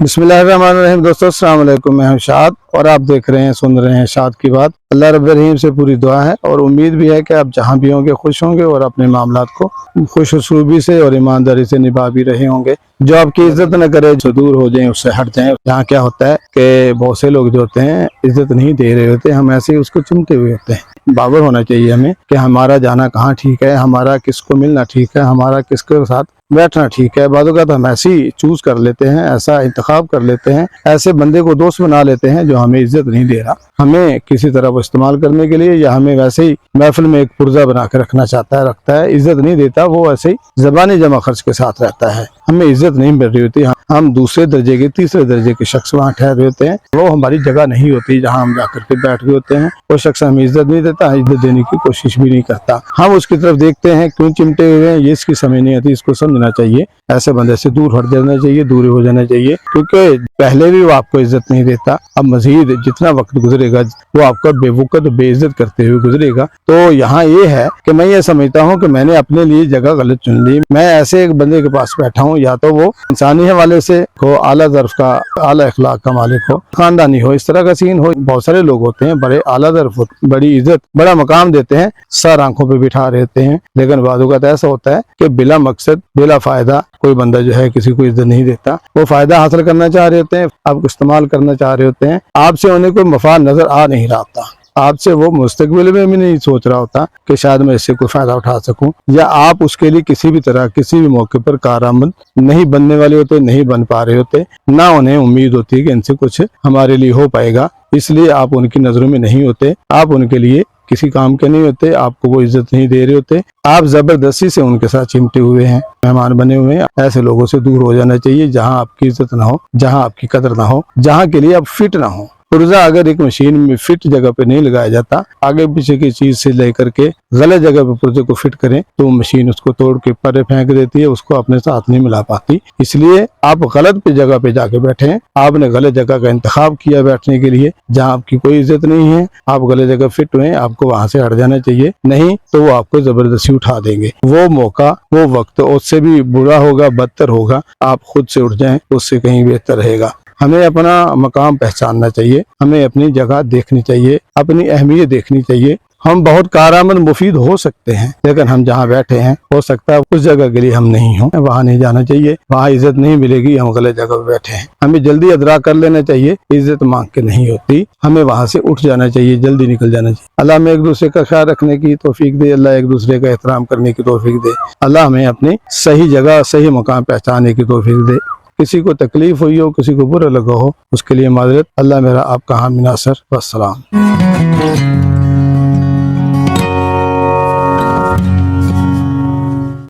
बिस्मिल्लाहिर्रहमानिर्रहीम। दोस्तों अस्सलाम वालेकुम, मैं हूं शाद और आप देख रहे हैं सुन रहे हैं शाद की बात। अल्लाह रब्बुल रहीम से पूरी दुआ है और उम्मीद भी है कि आप जहां भी होंगे खुश होंगे और अपने मामलात को खुश उसलूबी से और ईमानदारी से निभा भी रहे होंगे। जो आपकी इज्जत न करे, जो दूर हो जाए, उससे हट जाएं। यहाँ क्या होता है कि बहुत से लोग जो होते हैं इज्जत नहीं दे रहे होते, हम ऐसे ही उसको चुनते हुए होते हैं। बाबर होना चाहिए हमें कि हमारा जाना कहाँ ठीक है, हमारा किसको मिलना ठीक है, हमारा किसके साथ बैठना ठीक है। बादों का तो हम ऐसे ही चूज कर लेते हैं, ऐसा इंतखाब कर लेते हैं, ऐसे बंदे को दोस्त बना लेते हैं जो हमें इज्जत नहीं दे रहा, हमें किसी तरह वो इस्तेमाल करने के लिए, या हमें वैसे ही महफिल में एक पुर्जा बना के रखना चाहता है, रखता है, इज्जत नहीं देता। वो ऐसे ही जबानी जमा खर्च के साथ रहता है, हमें इज्जत नहीं मिल रही होती। हम दूसरे दर्जे के तीसरे दर्जे के शख्स वहाँ ठहरे होते हैं, वो हमारी जगह नहीं होती जहाँ हम जाकर के बैठ गए होते हैं। वो शख्स हमें इज्जत नहीं देता, इज्जत देने की कोशिश भी नहीं करता। हम उसकी तरफ देखते हैं क्यों चिमटे हुए हैं, ये इसकी समझ नहीं आती, इसको समझना चाहिए। ऐसे बंदे से दूर हट जाना चाहिए, दूर हो जाना चाहिए, क्योंकि पहले भी वो आपको इज्जत नहीं देता, अब मजीद जितना वक्त गुजरेगा वो आपका बेवकूफ बेइज्जत करते हुए गुजरेगा। तो यहाँ ये है कि मैं ये समझता हूँ कि मैंने अपने लिए जगह गलत चुन ली। मैं ऐसे एक बंदे के पास बैठा हूँ, या तो वो इंसानी हवाले से हो, आला ज़र्फ का, आला अखलाक का मालिक हो, खानदानी हो, इस तरह का सीन हो। बहुत सारे लोग होते हैं बड़े आला ज़र्फ, बड़ी इज्जत, बड़ा मकाम देते हैं, सर आंखों पे बिठा रहते हैं, लेकिन बाद वक़्त ऐसा होता है कि बिला मकसद बिला फायदा कोई बंदा जो है किसी को इज्जत नहीं देता। वो फायदा हासिल करना चाह रहे होते हैं, आपको इस्तेमाल करना चाह रहे होते हैं, आपसे उन्हें कोई मफाद नजर आ नहीं रहा होता, आपसे वो मुस्तकबिल में भी नहीं सोच रहा होता कि शायद मैं इससे कोई फायदा उठा सकूं, या आप उसके लिए किसी भी तरह किसी भी मौके पर कारआमद नहीं बनने वाले होते, नहीं बन पा रहे होते, ना उन्हें उम्मीद होती है कि इनसे कुछ हमारे लिए हो पाएगा, इसलिए आप उनकी नजरों में नहीं होते, आप उनके लिए किसी काम के नहीं होते, आपको वो इज्जत नहीं दे रहे होते, आप जबरदस्ती से उनके साथ चिमटे हुए हैं, मेहमान बने हुए हैं। ऐसे लोगों से दूर हो जाना चाहिए जहां आपकी इज्जत ना हो, जहां आपकी कदर ना हो, जहां के लिए आप फिट ना हो। पुर्जा अगर एक मशीन में फिट जगह पे नहीं लगाया जाता, आगे पीछे की चीज से लेकर के गलत जगह पे पुर्जे को फिट करें तो मशीन उसको तोड़ के परे फेंक देती है, उसको अपने साथ नहीं मिला पाती। इसलिए आप गलत पे जगह पे जाके बैठे हैं, आपने गलत जगह का इंतखाब किया बैठने के लिए जहाँ आपकी कोई इज्जत नहीं है, आप गलत जगह फिट हुए, आपको वहां से हट जाना चाहिए, नहीं तो वो आपको जबरदस्ती उठा देंगे। वो मौका, वो वक्त उससे भी बुरा होगा, बदतर होगा। आप खुद से उठ जाएं, उससे कहीं बेहतर रहेगा। हमें अपना मकाम पहचानना चाहिए, हमें अपनी जगह देखनी चाहिए, अपनी अहमियत देखनी चाहिए। हम बहुत कारआमद मुफीद हो सकते हैं, लेकिन हम जहाँ बैठे हैं हो सकता है उस जगह के लिए हम नहीं हों, वहाँ नहीं जाना चाहिए, वहाँ इज्जत नहीं मिलेगी, हम गलत जगह पर बैठे हैं। हमें जल्दी अदरा कर लेना चाहिए, इज्जत मांग के नहीं होती, हमें वहाँ से उठ जाना चाहिए, जल्दी निकल जाना चाहिए। अल्लाह हमें एक दूसरे का ख्याल रखने की तौफीक दे, अल्लाह एक दूसरे का एहतराम करने की तौफीक दे, अल्लाह हमें अपनी सही जगह सही मकाम पहचानने की तौफीक दे। किसी को तकलीफ हुई हो, किसी को बुरा लगा हो, उसके लिए माजरत। अल्लाह मेरा आपका हामी नासर। वस्सलाम।